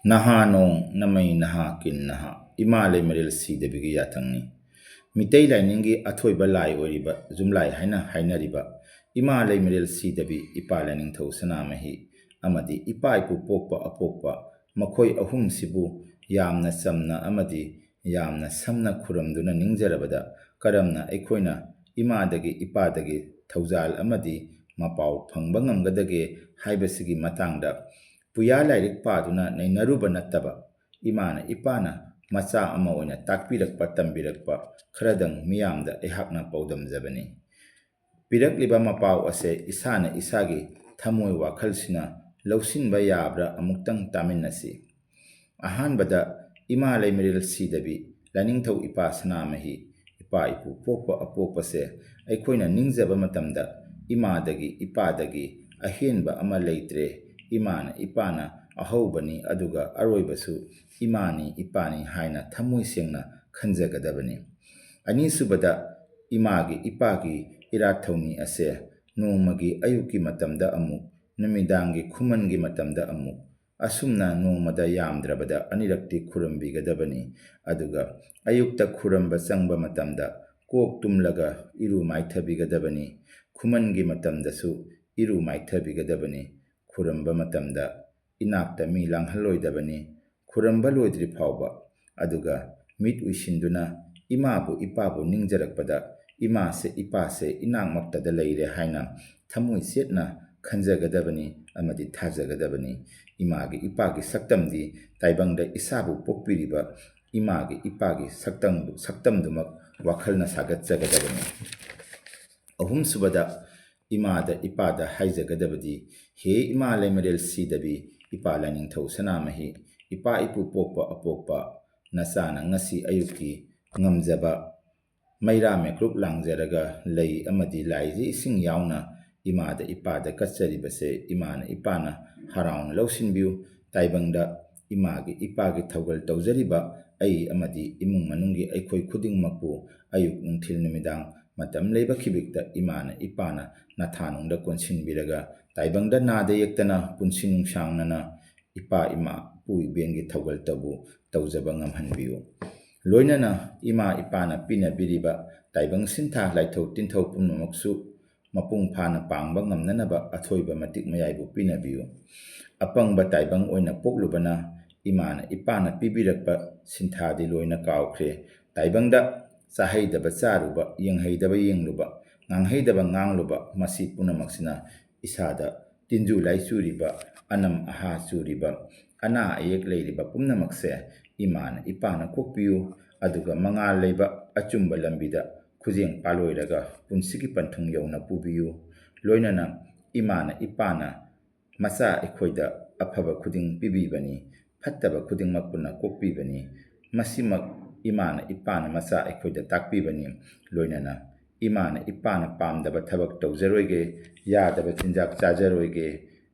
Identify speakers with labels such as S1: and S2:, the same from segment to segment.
S1: Nahanong namay naha kin naha imalay maril sidabigi yatangni. Mitay lainingi athoiba lai oriba zumlai haina hainariba imalay maril sidabi ipalaning thau sanamahi amadi ipaipu pokpa apokpa makhoi ahum sibu yamna samna amadi yamna samna khuramduna ningjarabada karamna aikoina imadagi ipadagi thaujal amadi mapau phangba ngamgadage haibasigi matangda puya lairik paduna nainaruba nattaba imana ipana macha ama oina takpirakpa tambirakpa kharadang miyamda ehakna paudamjabani pirakliba mapau ase isana isagi thamoi wakhalsina lausinba yabra amuktang taminasi ahanbada ima laimiril sidabi laningthau ipa sanamahi ipa ipu pokpa apokpase aikoina ningjaba matamda imadagi ipadagi ahenba ama leitre imana ipana ahobani aduga aroibasu imani ipani haina thamoi sengna khanjagadabani ani subada imagi ipagi irathawni ase nongmagi ayuki matamda amuk numidangi khumangi matamda amuk asumna nongmada yamdrabada anirakti khurambigadabani aduga ayukta khuramba changba matamda kok tumlaga iru maithabigadabani khumangi matamdasu iru maithabigadabani khuramba matamda inakta mi langhalloidabani khuramba loidri phawba aduga mit uisinduna imabu ipabu ningjarakpada imase ipase inakmaktada leire haina thamoi setna khanjagadabani amadi thajagadabani imagi ipagi saktamdi taibangda isabu pokpiriba imagi ipagi saktamdumak wakhalna sagatjagadabani ahum subada imada ipada haijagadabadi he ima laimarel sidabi ipa laning thau sanamahi ipa ipu pokpa apokpa nasana ngasi ayuki ngamjaba maira mekrup langjaraga lei amadi laiji ising yauna imada ipada katcharibase imana ipana haraun lausinbiu taibangda imagi ipagi thaugal tawjariba ai amadi imung manunggi aikhoi khudingmakpu ayuk nungthil numidang matam leiba khibikta imana ipana nathanungda konsinbiraga taibangda nada yektana punsinung sangnana ipa ima pui bengi thaugal tabu tawjaba ngamhanbiu loinana ima ipana pinabiriba taibang sintha laithau tinthau pumnamaksu mapung phana pangba ngamnanaba athoiba matik mayaibu pinabiu apangba taibang oina poklubana imana ipana pibirakpa sinthadi loina kawkhre taibangda chahaidaba charuba yenghaidaba yengluba nganghaidaba ngangluba masi punamaksina isada tinju laisuriba anam aha churiba ana ayek leiriba pumnamakse imana ipana kokpiu aduga mangal leiba achumba lambida khujeng paloiraga punsigi panthung yawna pubiu loinana imana ipana macha ekhoida afaba khuding pibibani phattaba khuding makpuna kokpibani masimak imana ipana macha ekhoida takpibani loinana imana ipana pamdaba thabak tawjaroige yadaba chinjak chajaroige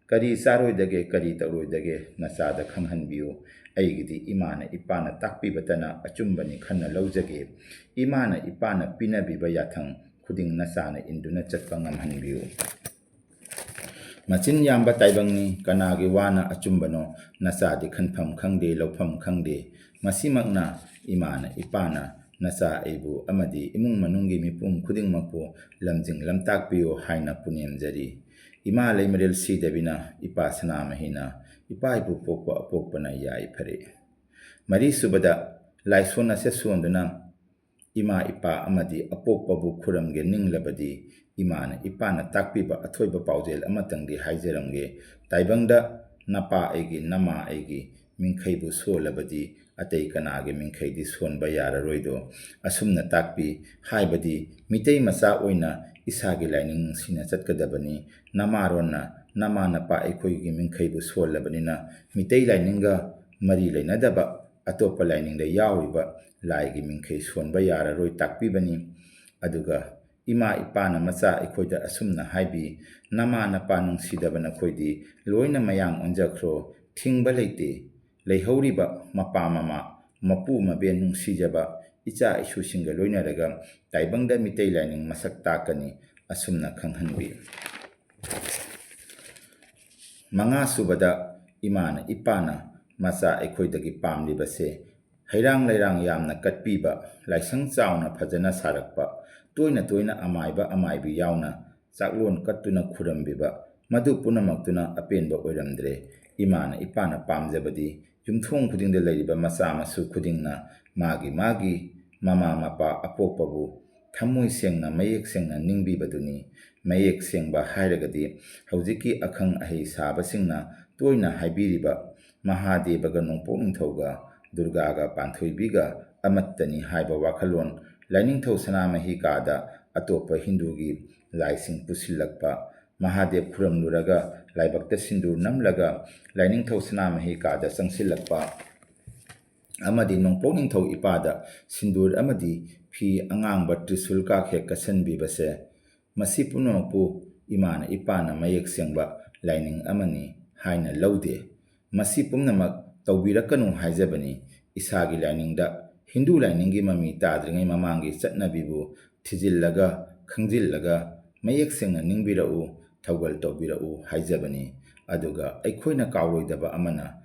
S1: kari charoidage kari tawroidage nachada khanghanbiu aigidi imana ipana takpibatana achumbani khanna laujage imana ipana pinabiba yathang khuding nachana induna chatpa ngamhanbiu machin yamba taibangni kanagi wana achumbano nachadi khanpham khangde lawpham khangde masimakna imana ipana nacha aibu amadi imung manunggi mipum khudingmakpu lamjing lamtakpiu haina punemjari ima laimarel sidabina ipa sanamahina ipa ipu pokpa apokpana yai phare mari subada laisona se sonduna ima ipa amadi apokpabu khuramge ninglabadi imana ipana takpiba athoiba paujel amatangdi haijaramge taibangda napa aigi nama aigi mingkhaibu solabadi atei kanage mingkhaidi sonba yararoido asumna takpi haibadi mitei macha oina isagi laining sina chatkadabani namaronna nama napa aikhoigi mingkhaibu solabanina mitei laininga mari lainadaba atopa lainingda yauriba laigi mingkhai sonba yararoi takpibani aduga ima ipana macha aikhoida asumna haibi nama napa nungsidabana khoidi loina mayang onjakhro thingba leite leihoriba mapa mama mapu maben nungsijaba icha isu singa loinaraga taibangda mitei laining masak takani asumna khanghanbi manga subada imana ipana ꯃꯆꯥ ꯑꯩꯈꯣꯏꯗꯒꯤ ꯄꯥꯝꯂꯤꯕꯁꯦ ꯍꯩꯔꯥꯡ ꯂꯩꯔꯥꯡ ꯌꯥꯝꯅ ꯀꯠꯄꯤꯕ, ꯂꯥꯏꯁꯪ ꯆꯥꯎꯅ ꯐꯖꯅ ꯁꯥꯔꯛꯄ, ꯇꯣꯏꯅ ꯇꯣꯏꯅ ꯑꯃꯥꯏꯕ ꯑꯃꯥꯏꯕꯤ ꯌꯥꯎꯅ ꯆꯥꯛꯂꯣꯟ ꯀꯠꯇꯨꯅ ꯈꯨꯔꯝꯕꯤꯕ, ꯃꯗꯨ ꯄꯨꯝꯅꯃꯛꯇꯨꯅ ꯑꯄꯦꯟꯕ ꯑꯣꯏꯔꯝꯗ꯭ꯔꯦ꯫ ꯏꯃꯥꯅ ꯏꯄꯥꯅ ꯄꯥꯝꯖꯕꯗꯤ ꯌꯨꯝꯊꯣꯡ ꯈꯨꯗꯤꯡꯗ ꯂꯩꯔꯤꯕ ꯃꯆꯥ ꯃꯁꯨ ꯈꯨꯗꯤꯡꯅ ꯃꯥꯒꯤ ꯃꯥꯒꯤ ꯃꯃꯥ ꯃꯄꯥ ꯑꯄꯣꯛꯄꯕꯨ ꯊꯃꯣꯏ ꯁꯦꯡꯅ ꯃꯌꯦꯛ ꯁꯦꯡꯅ ꯅꯤꯡꯕꯤꯕꯗꯨꯅꯤ꯫ ꯃꯌꯦꯛ ꯁꯦꯡꯕ ꯍꯥꯏꯔꯒꯗꯤ ꯍꯧꯖꯤꯛꯀꯤ ꯑꯈꯪ ꯑꯍꯩ ꯁꯥꯕꯁꯤꯡꯅ ꯇꯣꯏꯅ ꯍꯥꯏꯕꯤꯔꯤꯕ ꯃꯍꯥꯗꯦꯕꯒ ꯅꯣꯡꯄꯣꯛ ꯅꯤꯡꯊꯧꯒ ꯗꯨꯔꯒꯥꯒ ꯄꯥꯟꯊꯣꯏꯕꯤꯒ ꯑꯃꯠꯇꯅꯤ ꯍꯥꯏꯕ ꯋꯥꯈꯜꯂꯣꯟ ꯂꯥꯏꯅꯤꯡꯊꯧ ꯁꯅꯥꯃꯍꯤ ꯀꯥꯗ ꯑꯇꯣꯞꯄ ꯍꯤꯟꯗꯨꯒꯤ ꯂꯥꯏꯁꯤꯡ ꯄꯨꯁꯤꯜꯂꯛꯄ, ꯃꯍꯥꯗꯦꯕ ꯈꯨꯔꯝꯂꯨꯔꯒ ꯂꯥꯏꯕꯛꯇ ꯁꯤꯟꯗꯨꯔ ꯅꯝꯂꯒ ꯂꯥꯏꯅꯤꯡꯊꯧ ꯁꯅꯥꯃꯍꯤ ꯀꯥꯗ ꯆꯪꯁꯤꯜꯂꯛꯄ, ꯑꯃꯗꯤ ꯅꯣꯡꯄꯣꯛ ꯅꯤꯡꯊꯧ ꯏꯄꯥꯗ ꯁꯤꯟꯗꯨꯔ ꯑꯃꯗꯤ ꯐꯤ ꯑꯉꯥꯡꯕ ꯇ꯭ꯔꯤꯁꯨꯜ ꯀꯥ ꯍꯦꯛ ꯀꯠꯁꯤꯟꯕꯤꯕꯁꯦ, ꯃꯁꯤ ꯄꯨꯝꯅꯃꯛꯄꯨ ꯏꯃꯥꯅ ꯏꯄꯥꯅ ꯃꯌꯦꯛ ꯁꯦꯡꯕ ꯂꯥꯏꯅꯤꯡ ꯑꯃꯅꯤ ꯍꯥꯏꯅ ꯂꯧꯗꯦ꯫ ꯃꯁꯤ ꯄꯨꯝꯅꯃꯛ ꯇꯧꯕꯤꯔꯛꯀꯅꯨ ꯍꯥꯏꯖꯕꯅꯤ꯫ ꯏꯁꯥꯒꯤ ꯂꯥꯏꯅꯤꯡꯗ ꯍꯤꯟꯗꯨ ꯂꯥꯏꯅꯤꯡꯒꯤ ꯃꯃꯤ ꯇꯥꯗ꯭ꯔꯤꯉꯩ ꯃꯃꯥꯡꯒꯤ ꯆꯠꯅꯕꯤꯕꯨ ꯊꯤꯖꯤꯜꯂꯒ ꯈꯪꯖꯤꯜꯂꯒ ꯃꯌꯦꯛ ꯁꯦꯡꯅ ꯅꯤꯡꯕꯤꯔꯛꯎ, ꯊꯧꯒꯜ ꯇꯧꯕꯤꯔꯛꯎ ꯍꯥꯏꯖꯕꯅꯤ꯫ ꯑꯗꯨꯒ ꯑꯩꯈꯣꯏꯅ ꯀꯥꯎꯔꯣꯏꯗꯕ ꯑꯃꯅ,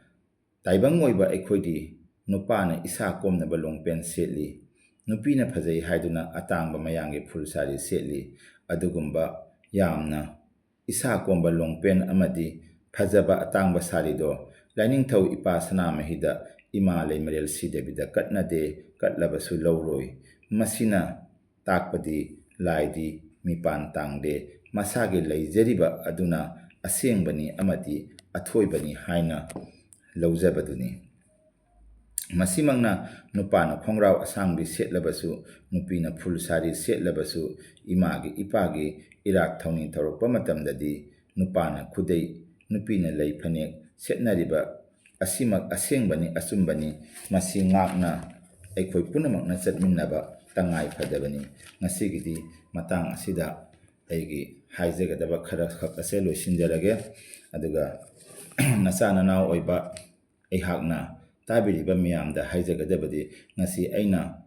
S1: ꯇꯥꯏꯕꯪ ꯑꯣꯏꯕ ꯑꯩꯈꯣꯏꯗꯤ ꯅꯨꯄꯥꯅ ꯏꯁꯥ ꯀꯣꯝꯅꯕ ꯂꯣꯡꯄꯦꯟ ꯁꯦꯠꯂꯤ, ꯅꯨꯄꯤꯅ ꯐꯖꯩ ꯍꯥꯏꯗꯨꯅ ꯑꯇꯥꯡꯕ ꯃꯌꯥꯡꯒꯤ ꯐꯨꯜ ꯁꯥꯔꯤ ꯁꯦꯠꯂꯤ꯫ ꯑꯗꯨꯒꯨꯝꯕ ꯌꯥꯝꯅ ꯏꯁꯥ ꯀꯣꯝꯕ ꯂꯣꯡꯄꯦꯟ ꯑꯃꯗꯤ ꯐꯖꯕ ꯑꯇꯥꯡꯕ ꯁꯥꯔꯤꯗꯣ ꯂꯥꯏꯅꯤꯡꯊꯧ ꯏꯄꯥ ꯁꯅꯥꯃꯍꯤꯗ ꯏꯃꯥ ꯂꯩꯃꯔꯦꯜ ꯁꯤꯗꯦꯕꯤꯗ ꯀꯠꯅꯗꯦ, ꯀꯠꯂꯕꯁꯨ ꯂꯧꯔꯣꯏ꯫ ꯃꯁꯤꯅ ꯇꯥꯛꯄꯗꯤ ꯂꯥꯏꯗꯤ ꯃꯤꯄꯥꯟ ꯇꯥꯡꯗꯦ, ꯃꯁꯥꯒꯤ ꯂꯩꯖꯔꯤꯕ ꯑꯗꯨꯅ ꯑꯁꯦꯡꯕꯅꯤ ꯑꯃꯗꯤ ꯑꯊꯣꯏꯕꯅꯤ ꯍꯥꯏꯅ ꯂꯧꯖꯕꯗꯨꯅꯤ꯫ ꯃꯁꯤꯃꯛꯅ ꯅꯨꯄꯥꯅ ꯈꯣꯡꯒ꯭ꯔꯥꯎ ꯑꯁꯥꯡꯕꯤ ꯁꯦꯠꯂꯕꯁꯨ, ꯅꯨꯄꯤꯅ ꯐꯨꯜ ꯁꯥꯔꯤ ꯁꯦꯠꯂꯕꯁꯨ, ꯏꯃꯥꯒꯤ ꯏꯄꯥꯒꯤ ꯏꯔꯥꯠ ꯊꯧꯅꯤ ꯇꯧꯔꯛꯄ ꯃꯇꯝꯗꯗꯤ ꯅꯨꯄꯥꯅ ꯈꯨꯗꯩ, ꯅꯨꯄꯤꯅ ꯂꯩ ꯐꯅꯦꯛ ꯁꯦꯠꯅꯔꯤꯕ ꯑꯁꯤꯃꯛ ꯑꯁꯦꯡꯕꯅꯤ, ꯑꯆꯨꯝꯕꯅꯤ꯫ ꯃꯁꯤ ꯉꯥꯛꯅ ꯑꯩꯈꯣꯏ ꯄꯨꯝꯅꯃꯛꯅ ꯆꯠꯃꯤꯟꯅꯕ ꯇꯉꯥꯏ ꯐꯗꯕꯅꯤ꯫ ꯉꯁꯤꯒꯤꯗꯤ ꯃꯇꯥꯡ ꯑꯁꯤꯗ ꯑꯩꯒꯤ ꯍꯥꯏꯖꯒꯗꯕ ꯈꯔ ꯈꯛ ꯑꯁꯦ ꯂꯣꯏꯁꯤꯟꯖꯔꯒꯦ꯫ ꯑꯗꯨꯒ ꯅꯆꯥ ꯅꯅꯥꯎ ꯑꯣꯏꯕ ꯑꯩꯍꯥꯛꯅ ꯇꯥꯕꯤꯔꯤꯕ ꯃꯤꯌꯥꯝꯗ ꯍꯥꯏꯖꯒꯗꯕꯗꯤ, ꯉꯁꯤ ꯑꯩꯅ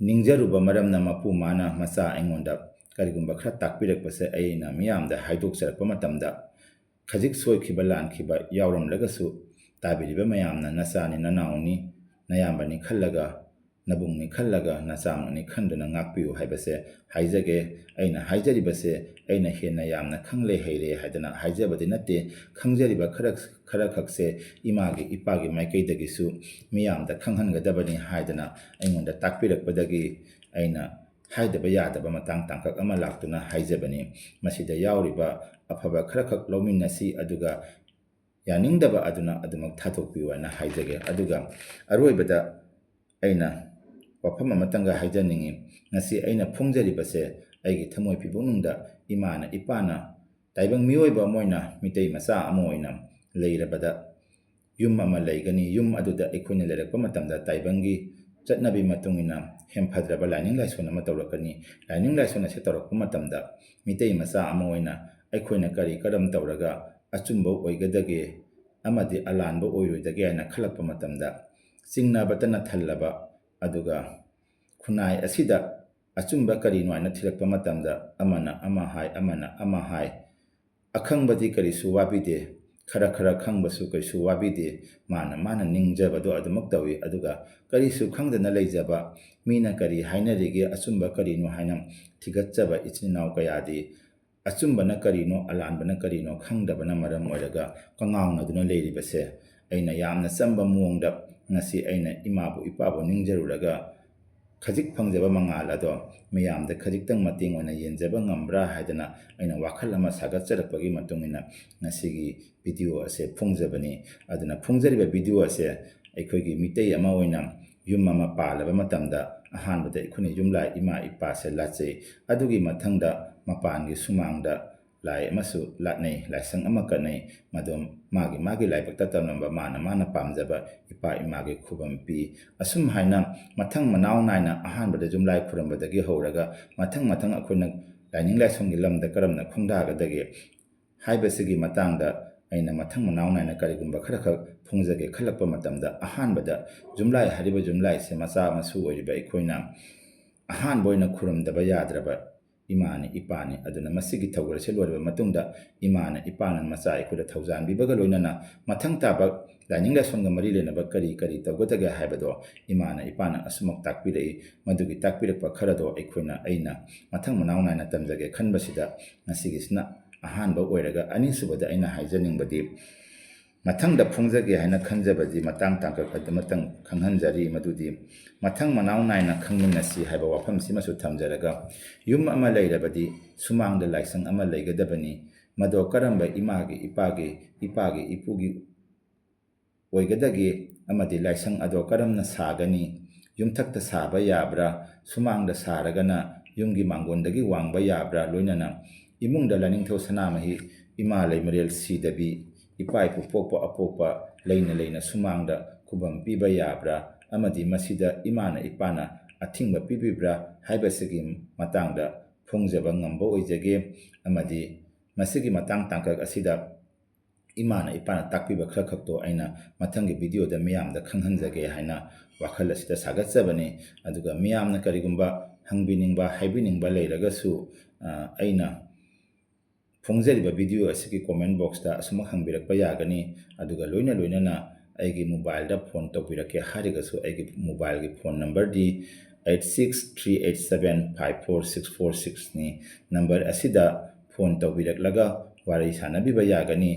S1: ꯅꯤꯡꯖꯔꯨꯕ ꯃꯔꯝꯅ ꯃꯄꯨ ꯃꯥꯅ ꯃꯆꯥ ꯑꯩꯉꯣꯟꯗ ꯀꯔꯤꯒꯨꯝꯕ ꯈꯔ ꯇꯥꯛꯄꯤꯔꯛꯄꯁꯦ ꯑꯩꯅ ꯃꯤꯌꯥꯝꯗ ꯍꯥꯏꯗꯣꯛꯆꯔꯛꯄ ꯃꯇꯝꯗ ꯈꯖꯤꯛ ꯁꯣꯏꯈꯤꯕ ꯂꯥꯟꯈꯤꯕ ꯌꯥꯎꯔꯝꯂꯒꯁꯨ ꯇꯥꯕꯤꯔꯤꯕ ꯃꯌꯥꯝꯅ ꯅꯆꯥꯅꯤ, ꯅꯅꯥꯎꯅꯤ, ꯅꯌꯥꯝꯕꯅꯤ ꯈꯜꯂꯒ, ꯅꯕꯨꯡꯅꯤ ꯈꯜꯂꯒ, ꯅꯆꯥꯃꯛꯅꯤ ꯈꯟꯗꯨꯅ ꯉꯥꯛꯄꯤꯌꯨ ꯍꯥꯏꯕꯁꯦ ꯍꯥꯏꯖꯒꯦ꯫ ꯑꯩꯅ ꯍꯥꯏꯖꯔꯤꯕꯁꯦ ꯑꯩꯅ ꯍꯦꯟꯅ ꯌꯥꯝꯅ ꯈꯪꯂꯦ ꯍꯩꯔꯦ ꯍꯥꯏꯗꯅ ꯍꯥꯏꯖꯕꯗꯤ ꯅꯠꯇꯦ꯫ ꯈꯪꯖꯔꯤꯕ ꯈꯔ ꯈꯛꯁꯦ ꯏꯃꯥꯒꯤ ꯏꯄꯥꯒꯤ ꯃꯥꯏꯀꯩꯗꯒꯤꯁꯨ ꯃꯤꯌꯥꯝꯗ ꯈꯪꯍꯟꯒꯗꯕꯅꯤ ꯍꯥꯏꯗꯅ ꯑꯩꯉꯣꯟꯗ ꯇꯥꯛꯄꯤꯔꯛꯄꯗꯒꯤ ꯑꯩꯅ ꯍꯥꯏꯗꯕ ꯌꯥꯗꯕ ꯃꯇꯥꯡ ꯇꯥꯡꯀꯛ ꯑꯃ ꯂꯥꯛꯇꯨꯅ ꯍꯥꯏꯖꯕꯅꯤ꯫ ꯃꯁꯤꯗ ꯌꯥꯎꯔꯤꯕ ꯑꯐꯕ ꯈꯔꯈꯛ ꯂꯧꯃꯤꯟꯅꯁꯤ, ꯑꯗꯨꯒ ꯌꯥꯅꯤꯡꯗꯕ ꯑꯗꯨꯅ ꯑꯗꯨꯃꯛ ꯊꯥꯗꯣꯛꯄꯤꯌꯨ ꯍꯥꯏꯅ ꯍꯥꯏꯖꯒꯦ꯫ ꯑꯗꯨꯒ ꯑꯔꯣꯏꯕꯗ ꯑꯩꯅ ꯋꯥꯐꯝ ꯑꯃꯇꯪꯒ ꯍꯥꯏꯖꯅꯤꯡꯉꯤ꯫ ꯉꯁꯤ ꯑꯩꯅ ꯐꯣꯡꯖꯔꯤꯕꯁꯦ ꯑꯩꯒꯤ ꯊꯃꯣꯏ ꯄꯤꯄꯨꯛꯅꯨꯡꯗ ꯏꯃꯥꯅ ꯏꯄꯥꯅ ꯇꯥꯏꯕꯪ ꯃꯤꯑꯣꯏꯕ ꯑꯃ ꯑꯣꯏꯅ, ꯃꯤꯇꯩ ꯃꯆꯥ ꯑꯃ ꯑꯣꯏꯅ ꯂꯩꯔꯕꯗ ꯌꯨꯝ ꯑꯃ ꯂꯩꯒꯅꯤ꯫ ꯌꯨꯝ ꯑꯗꯨꯗ ꯑꯩꯈꯣꯏꯅ ꯂꯩꯔꯛꯄ ꯃꯇꯝꯗ ꯇꯥꯏꯕꯪꯒꯤ ꯆꯠꯅꯕꯤ ꯃꯇꯨꯡ ꯏꯟꯅ ꯍꯦꯝꯐꯗ꯭ꯔꯕ ꯂꯥꯏꯅꯤꯡ ꯂꯥꯏꯁꯣꯟ ꯑꯃ ꯇꯧꯔꯛꯀꯅꯤ꯫ ꯂꯥꯏꯅꯤꯡ ꯂꯥꯏꯁꯣꯟ ꯑꯁꯤ ꯇꯧꯔꯛꯄ ꯃꯇꯝꯗ ꯃꯤꯇꯩ ꯃꯆꯥ ꯑꯃ ꯑꯣꯏꯅ ꯑꯩꯈꯣꯏꯅ ꯀꯔꯤ ꯀꯔꯝ ꯇꯧꯔꯒ ꯑꯆꯨꯝꯕ ꯑꯣꯏꯒꯗꯒꯦ ꯑꯃꯗꯤ ꯑꯂꯥꯟꯕ ꯑꯣꯏꯔꯣꯏꯗꯒꯦ ꯍꯥꯏꯅ ꯈꯜꯂꯛꯄ ꯃꯇꯝꯗ ꯆꯤꯡꯅꯕꯇꯅ ꯊꯜꯂꯕ, ꯑꯗꯨꯒ ꯈꯨꯟꯅꯥꯏ ꯑꯁꯤꯗ ꯑꯆꯨꯝꯕ ꯀꯔꯤꯅꯣ ꯍꯥꯏꯅ ꯊꯤꯔꯛꯄ ꯃꯇꯝꯗ ꯑꯃꯅ ꯑꯃ ꯍꯥꯏ, ꯑꯃꯅ ꯑꯃ ꯍꯥꯏ, ꯑꯈꯪꯕꯗꯤ ꯀꯔꯤꯁꯨ ꯋꯥꯕꯤꯗꯦ, ꯈꯔ ꯈꯪꯕꯁꯨ ꯀꯔꯤꯁꯨ ꯋꯥꯕꯤꯗꯦ, ꯃꯥꯅ ꯅꯤꯡꯖꯕꯗꯣ ꯑꯗꯨꯃꯛ ꯇꯧꯏ꯫ ꯑꯗꯨꯒ ꯀꯔꯤꯁꯨ ꯈꯪꯗꯅ ꯂꯩꯖꯕ, ꯃꯤꯅ ꯀꯔꯤ ꯍꯥꯏꯅꯔꯤꯒꯦ, ꯑꯆꯨꯝꯕ ꯀꯔꯤꯅꯣ ꯍꯥꯏꯅ ꯊꯤꯒꯠꯆꯕ ꯏꯆꯤꯟ ꯏꯅꯥꯎ ꯀꯌꯥꯗꯤ ꯑꯆꯨꯝꯕꯅ ꯀꯔꯤꯅꯣ, ꯑꯂꯥꯟꯕꯅ ꯀꯔꯤꯅꯣ ꯈꯪꯗꯕꯅ ꯃꯔꯝ ꯑꯣꯏꯔꯒ ꯀꯉꯥꯎꯅꯗꯨꯅ ꯂꯩꯔꯤꯕꯁꯦ ꯑꯩꯅ ꯌꯥꯝꯅ ꯆꯝꯕ ꯃꯑꯣꯡꯗ ꯉꯁꯤ ꯑꯩꯅ ꯏꯃꯥꯕꯨ ꯏꯄꯥꯕꯨ ꯅꯤꯡꯖꯔꯨꯔꯒ ꯈꯖꯤꯛ ꯐꯪꯖꯕ ꯃꯉꯥꯜ ꯑꯗꯣ ꯃꯤꯌꯥꯝꯗ ꯈꯖꯤꯛꯇꯪ ꯃꯇꯦꯡ ꯑꯣꯏꯅ ꯌꯦꯟꯖꯕ ꯉꯝꯕ꯭ꯔꯥ ꯍꯥꯏꯗꯅ ꯑꯩꯅ ꯋꯥꯈꯜ ꯑꯃ ꯁꯥꯒꯠꯆꯔꯛꯄꯒꯤ ꯃꯇꯨꯡ ꯏꯟꯅ ꯉꯁꯤꯒꯤ ꯚꯤꯗꯤꯑꯣ ꯑꯁꯦ ꯐꯣꯡꯖꯕꯅꯤ꯫ ꯑꯗꯨꯅ ꯐꯣꯡꯖꯔꯤꯕ ꯚꯤꯗꯤꯑꯣ ꯑꯁꯦ ꯑꯩꯈꯣꯏꯒꯤ ꯃꯤꯇꯩ ꯑꯃ ꯑꯣꯏꯅ ꯌꯨꯝ ꯑꯃ ꯄꯥꯜꯂꯕ ꯃꯇꯝꯗ ꯑꯍꯥꯟꯕꯗ ꯑꯩꯈꯣꯏꯅ ꯌꯨꯝꯂꯥꯏ ꯏꯃꯥ ꯏꯄꯥꯁꯦ ꯂꯥꯠꯆꯩ꯫ ꯑꯗꯨꯒꯤ ꯃꯊꯪꯗ ꯃꯄꯥꯟꯒꯤ ꯁꯨꯃꯥꯡꯗ ꯂꯥꯏ ꯑꯃꯁꯨ ꯂꯥꯠꯅꯩ, ꯂꯥꯏꯁꯪ ꯑꯃ ꯀꯠꯅꯩ꯫ ꯃꯗꯨ ꯃꯥꯒꯤ ꯂꯥꯏꯕꯛꯇ ꯇꯝꯂꯝꯕ ꯃꯥꯅ ꯄꯥꯝꯖꯕ ꯏꯄꯥ ꯏꯃꯥꯒꯤ ꯈꯨꯕꯝ ꯄꯤ꯫ ꯑꯁꯨꯝ ꯍꯥꯏꯅ ꯃꯊꯪ ꯃꯅꯥꯎ ꯅꯥꯏꯅ ꯑꯍꯥꯟꯕꯗ ꯌꯨꯝꯂꯥꯏ ꯈꯨꯔꯝꯕꯗꯒꯤ ꯍꯧꯔꯒ ꯃꯊꯪ ꯑꯩꯈꯣꯏꯅ ꯂꯥꯏꯅꯤꯡ ꯂꯥꯏꯁꯣꯟꯒꯤ ꯂꯝꯗ ꯀꯔꯝꯅ ꯈꯣꯡꯗꯥꯒꯗꯒꯦ ꯍꯥꯏꯕꯁꯤꯒꯤ ꯃꯇꯥꯡꯗ ꯑꯩꯅ ꯃꯊꯪ ꯃꯅꯥꯎ ꯅꯥꯏꯅ ꯀꯔꯤꯒꯨꯝꯕ ꯈꯔꯈꯛ ꯐꯣꯡꯖꯒꯦ ꯈꯜꯂꯛꯄ ꯃꯇꯝꯗ ꯑꯍꯥꯟꯕꯗ ꯌꯨꯝꯂꯥꯏ ꯍꯥꯏꯔꯤꯕ ꯌꯨꯝꯂꯥꯏꯁꯦ ꯃꯆꯥ ꯃꯁꯨ ꯑꯣꯏꯔꯤꯕ ꯑꯩꯈꯣꯏꯅ ꯑꯍꯥꯟꯕ ꯑꯣꯏꯅ ꯈꯨꯔꯨꯝꯗꯕ ꯌꯥꯗ꯭ꯔꯕ ꯏꯃꯥꯅꯤ ꯏꯄꯥꯅꯤ꯫ ꯑꯗꯨꯅ ꯃꯁꯤꯒꯤ ꯊꯧꯒꯜꯁꯦ ꯂꯣꯏꯔꯕ ꯃꯇꯨꯡꯗ ꯏꯃꯥꯅ ꯏꯄꯥꯅ ꯃꯆꯥ ꯑꯩꯈꯣꯏꯗ ꯊꯧꯖꯥꯟꯕꯤꯕꯒ ꯂꯣꯏꯅꯅ ꯃꯊꯪ ꯇꯥꯕ ꯂꯥꯏꯅꯤꯡ ꯂꯥꯏꯁꯣꯟꯒ ꯃꯔꯤ ꯂꯩꯅꯕ ꯀꯔꯤ ꯀꯔꯤ ꯇꯧꯒꯗꯒꯦ ꯍꯥꯏꯕꯗꯣ ꯏꯃꯥꯅ ꯏꯄꯥꯅ ꯑꯁꯨꯃꯛ ꯇꯥꯛꯄꯤꯔꯛꯏ ꯃꯗꯨꯒꯤ ꯇꯥꯛꯄꯤꯔꯛꯄ ꯈꯔꯗꯣ ꯑꯩꯅ ꯃꯊꯪ ꯃꯅꯥꯎ ꯅꯥꯏꯅ ꯇꯝꯖꯒꯦ ꯈꯟꯕꯁꯤꯗ ꯉꯁꯤꯒꯤꯁꯤꯅ ꯑꯍꯥꯟꯕ ꯑꯣꯏꯔꯒ ꯑꯅꯤꯁꯨꯕꯗ ꯑꯩꯅ ꯍꯥꯏꯖꯅꯤꯡꯕꯗꯤ ꯃꯊꯪꯗ ꯐꯣꯡꯖꯒꯦ ꯍꯥꯏꯅ ꯈꯟꯖꯕꯗꯤ ꯃꯇꯥꯡ ꯇꯥꯡꯀꯛ ꯑꯃꯇꯪ ꯈꯪꯍꯟꯖꯔꯤ ꯃꯗꯨꯗꯤ ꯃꯊꯪ ꯃꯅꯥꯎ ꯅꯥꯏꯅ ꯈꯪꯃꯤꯟꯅꯁꯤ ꯍꯥꯏꯕ ꯋꯥꯐꯝꯁꯤꯃꯁꯨ ꯊꯝꯖꯔꯒ ꯌꯨꯝ ꯑꯃ ꯂꯩꯔꯕꯗꯤ ꯁꯨꯃꯥꯡꯗ ꯂꯥꯏꯁꯪ ꯑꯃ ꯂꯩꯒꯗꯕꯅꯤ ꯃꯗꯣ ꯀꯔꯝꯕ ꯏꯃꯥꯒꯤ ꯏꯄꯥꯒꯤ ꯏꯄꯨꯒꯤ ꯑꯣꯏꯒꯗꯒꯦ ꯑꯃꯗꯤ ꯂꯥꯏꯁꯪ ꯑꯗꯣ ꯀꯔꯝꯅ ꯁꯥꯒꯅꯤ ꯌꯨꯝꯊꯛꯇ ꯁꯥꯕ ꯌꯥꯕ꯭ꯔꯥ ꯁꯨꯃꯥꯡꯗ ꯁꯥꯔꯒꯅ ꯌꯨꯝꯒꯤ ꯃꯥꯡꯒꯣꯟꯗꯒꯤ ꯋꯥꯡꯕ ꯌꯥꯕ꯭ꯔꯥ ꯂꯣꯏꯅꯅ ꯏꯃꯨꯡꯗ ꯂꯥꯏꯅꯤꯡꯊꯧ ꯁꯅꯥꯃꯍꯤ ꯏꯃꯥ ꯂꯩꯃꯔꯦꯜ ꯁꯤꯗꯕꯤ ꯏꯄꯥ ꯏꯄꯨ ꯄꯣꯛꯄ ꯑꯄꯣꯛꯄ ꯂꯩꯅ ꯁꯨꯃꯥꯡꯗ ꯈꯨꯕꯝ ꯄꯤꯕ ꯌꯥꯕ꯭ꯔꯥ ꯑꯃꯗꯤ ꯃꯁꯤꯗ ꯏꯃꯥꯅ ꯏꯄꯥꯅ ꯑꯊꯤꯡꯕ ꯄꯤꯕꯤꯕ꯭ꯔꯥ ꯍꯥꯏꯕꯁꯤꯒꯤ ꯃꯇꯥꯡꯗ ꯐꯣꯡꯖꯕ ꯉꯝꯕ ꯑꯣꯏꯖꯒꯦ ꯑꯃꯗꯤ ꯃꯁꯤꯒꯤ ꯃꯇꯥꯡ ꯇꯥꯡꯀꯛ ꯑꯁꯤꯗ ꯏꯃꯥꯅ ꯏꯄꯥꯅ ꯇꯥꯛꯄꯤꯕ ꯈꯔ ꯈꯛꯇꯣ ꯑꯩꯅ ꯃꯊꯪꯒꯤ ꯚꯤꯗꯤꯑꯣꯗ ꯃꯤꯌꯥꯝꯗ ꯈꯪꯍꯟꯖꯒꯦ ꯍꯥꯏꯅ ꯋꯥꯈꯜ ꯑꯁꯤꯗ ꯁꯥꯒꯠꯆꯕꯅꯤ ꯑꯗꯨꯒ ꯃꯤꯌꯥꯝꯅ ꯀꯔꯤꯒꯨꯝꯕ ꯍꯪꯕꯤꯅꯤꯡꯕ ꯍꯥꯏꯕꯤꯅꯤꯡꯕ ꯂꯩꯔꯒꯁꯨ ꯑꯩꯅ ꯐꯣꯡꯖꯔꯤꯕ ꯚꯤꯗꯤꯑꯣ ꯑꯁꯤꯒꯤ ꯀꯣꯃꯦꯟ ꯕꯣꯛꯁꯇ ꯑꯁꯨꯃꯛ ꯍꯪꯕꯤꯔꯛꯄ ꯌꯥꯒꯅꯤ ꯑꯗꯨꯒ ꯂꯣꯏꯅꯅ ꯑꯩꯒꯤ ꯃꯣꯕꯥꯏꯜꯗ ꯐꯣꯟ ꯇꯧꯕꯤꯔꯛꯀꯦ ꯍꯥꯏꯔꯒꯁꯨ ꯑꯩꯒꯤ ꯃꯣꯕꯥꯏꯜꯒꯤ ꯐꯣꯟ ꯅꯝꯕꯔꯗꯤ 8638754646ꯅꯤ ꯅꯝꯕꯔ ꯑꯁꯤꯗ ꯐꯣꯟ ꯇꯧꯕꯤꯔꯛꯂꯒ ꯋꯥꯔꯤ ꯁꯥꯟꯅꯕꯤꯕ ꯌꯥꯒꯅꯤ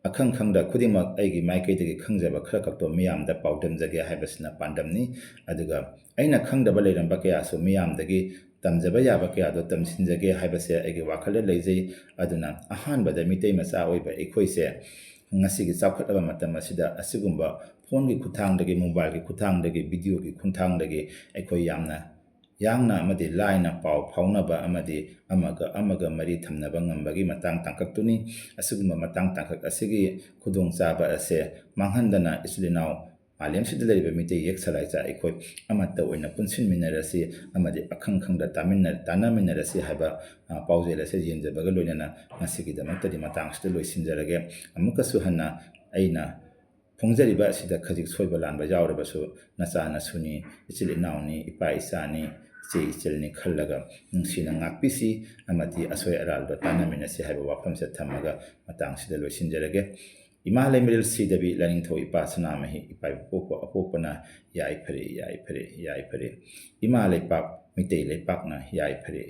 S1: ꯑꯈꯪ ꯈꯨꯗꯤꯡꯃꯛ ꯑꯩꯒꯤ ꯃꯥꯏꯀꯩꯗꯒꯤ ꯈꯪꯖꯕ ꯈꯔ ꯈꯛꯇꯣ ꯃꯤꯌꯥꯝꯗ ꯄꯥꯎꯗꯝꯖꯒꯦ ꯍꯥꯏꯕꯁꯤꯅ ꯄꯥꯟꯗꯝꯅꯤ ꯑꯗꯨꯒ ꯑꯩꯅ ꯈꯪꯗꯕ ꯂꯩꯔꯝꯕ ꯀꯌꯥꯁꯨ ꯃꯤꯌꯥꯝꯗꯒꯤ ꯇꯝꯖꯕ ꯌꯥꯕ ꯀꯌꯥꯗꯣ ꯇꯝꯁꯤꯟꯖꯒꯦ ꯍꯥꯏꯕꯁꯦ ꯑꯩꯒꯤ ꯋꯥꯈꯜꯗ ꯂꯩꯖꯩ ꯑꯗꯨꯅ ꯑꯍꯥꯟꯕꯗ ꯃꯤꯇꯩ ꯃꯆꯥ ꯑꯣꯏꯕ ꯑꯩꯈꯣꯏꯁꯦ ꯉꯁꯤꯒꯤ ꯆꯥꯎꯈꯠꯂꯕ ꯃꯇꯝ ꯑꯁꯤꯗ ꯑꯁꯤꯒꯨꯝꯕ ꯐꯣꯟꯒꯤ ꯈꯨꯠꯊꯥꯡꯗꯒꯤ ꯃꯣꯕꯥꯏꯜꯒꯤ ꯈꯨꯠꯊꯥꯡꯗꯒꯤ ꯚꯤꯗꯤꯑꯣꯒꯤ ꯈꯨꯠꯊꯥꯡꯗꯒꯤ ꯑꯩꯈꯣই ꯌꯥꯝꯅ ꯌꯥꯡꯅ ꯑꯃꯗꯤ ꯂꯥꯏꯅ ꯄꯥꯎ ꯐꯥꯎꯅꯕ ꯑꯃꯗꯤ ꯑꯃꯒ ꯃꯔꯤ ꯊꯝꯅꯕ ꯉꯝꯕꯒꯤ ꯃꯇꯥꯡ ꯇꯥꯡꯀꯛꯇꯨꯅꯤ ꯑꯁꯤꯒꯨꯝꯕ ꯃꯇꯥꯡ ꯇꯥꯡꯀꯛ ꯑꯁꯤꯒꯤ ꯈꯨꯗꯣꯡꯆꯥꯕ ꯑꯁꯦ ꯃꯥꯡꯍꯟꯗꯅ ꯏꯆꯤꯜ ꯏꯅꯥꯎ ꯃꯥꯂꯦꯝꯁꯤꯗ ꯂꯩꯔꯤꯕ ꯃꯤꯇꯩ ꯌꯦꯛ ꯁꯂꯥꯏꯆꯥ ꯑꯩꯈꯣꯏ ꯑꯃꯠꯇ ꯑꯣꯏꯅ ꯄꯨꯟꯁꯤꯟꯃꯤꯟꯅꯔꯁꯤ ꯑꯃꯗꯤ ꯑꯈꯪꯗ ꯇꯥꯟꯅꯃꯤꯟꯅꯔꯁꯤ ꯍꯥꯏꯕ ꯄꯥꯎꯖꯦꯜ ꯑꯁꯤ ꯌꯦꯟꯖꯕꯒ ꯂꯣꯏꯅꯅ ꯉꯁꯤꯒꯤꯗꯃꯛꯇꯗꯤ ꯃꯇꯥꯡꯁꯤꯗ ꯂꯣꯏꯁꯤꯟꯖꯔꯒꯦ ꯑꯃꯨꯛꯀꯁꯨ ꯍꯟꯅ ꯑꯩꯅ ꯐꯣꯡꯖꯔꯤꯕ ꯑꯁꯤꯗ ꯈꯖꯤꯛ ꯁꯣꯏꯕ ꯂꯥꯟꯕ ꯌꯥꯎꯔꯕꯁꯨ ꯅꯆꯥ ꯅꯁꯨꯅꯤ ꯏꯆꯤꯜ ꯏꯅꯥꯎꯅꯤ ꯏꯄꯥ ꯏꯆꯥꯅꯤ ꯏꯆꯦ ꯏꯆꯜꯅꯤ ꯈꯜꯂꯒ ꯅꯨꯡꯁꯤꯅ ꯉꯥꯛꯄꯤꯁꯤ ꯑꯃꯗꯤ ꯑꯁꯣꯏ ꯑꯔꯥꯜꯗꯣ ꯇꯥꯟꯅꯃꯤꯟꯅꯁꯤ ꯍꯥꯏꯕ ꯋꯥꯐꯝꯁꯦ ꯊꯝꯃꯒ ꯃꯇꯥꯡꯁꯤꯗ ꯂꯣꯏꯁꯤꯟꯖꯔꯒꯦ ꯏꯃꯥ ꯂꯩꯃꯔꯦꯜ ꯁꯤꯗꯕꯤ ꯂꯥꯏꯅꯤꯡꯊꯧ ꯏꯄꯥ ꯁꯅꯥꯃꯍꯤ ꯏꯄꯥ ꯄꯣꯛꯄ ꯑꯄꯣꯛꯄꯅ ꯌꯥꯏꯐꯔꯦ ꯏꯃꯥ ꯂꯩꯄꯥꯛ ꯃꯤꯇꯩ ꯂꯩꯄꯥꯛꯅ ꯌꯥꯏꯐꯔꯦ